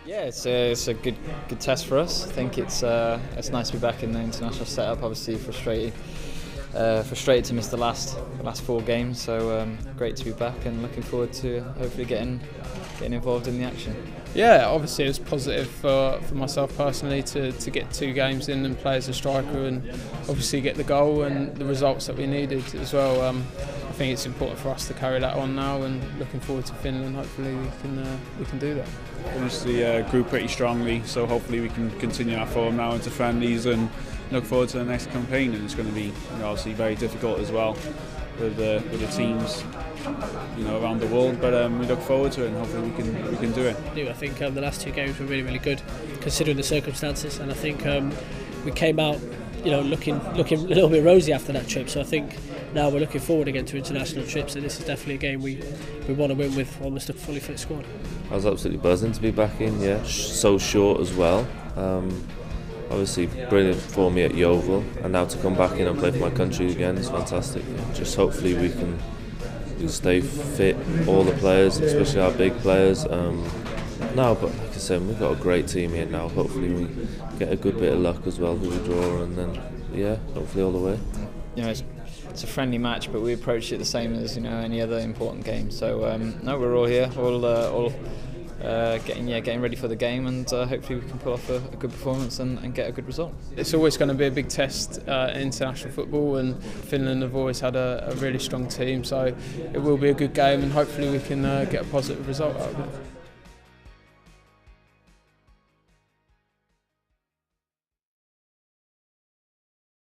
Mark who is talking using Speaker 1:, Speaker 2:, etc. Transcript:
Speaker 1: Yeah, it's a good test for us. I think it's nice to be back in the international setup. Obviously frustrated to miss the last 4 games. So great to be back and looking forward to hopefully getting involved in the action.
Speaker 2: Yeah, obviously it was positive for myself personally to get 2 games in and play as a striker and obviously get the goal and the results that we needed as well. I think it's important for us to carry that on now, and looking forward to Finland. Hopefully we can do that.
Speaker 3: Obviously grew pretty strongly, so hopefully we can continue our form now into friendlies and look forward to the next campaign. And it's going to be obviously very difficult as well with the teams around the world, but we look forward to it and hopefully we can do it.
Speaker 4: I think the last 2 games were really good considering the circumstances, and I think we came out looking a little bit rosy after that trip. So I think now we're looking forward again to international trips, and this is definitely a game we want to win with almost a fully fit squad.
Speaker 5: I was absolutely buzzing to be back in, so short as well. Obviously brilliant for me at Yeovil, and now to come back in and play for my country again is fantastic. Just hopefully we can stay fit, all the players, especially our big players. No, but like I said, we've got a great team here now. Hopefully we get a good bit of luck as well who we draw, and then hopefully all the way.
Speaker 1: It's a friendly match, but we approach it the same as any other important game. So no, we're all here, all getting ready for the game, and hopefully we can pull off a good performance and get a good result.
Speaker 2: It's always going to be a big test in international football, and Finland have always had a really strong team, so it will be a good game, and hopefully we can get a positive result out of it.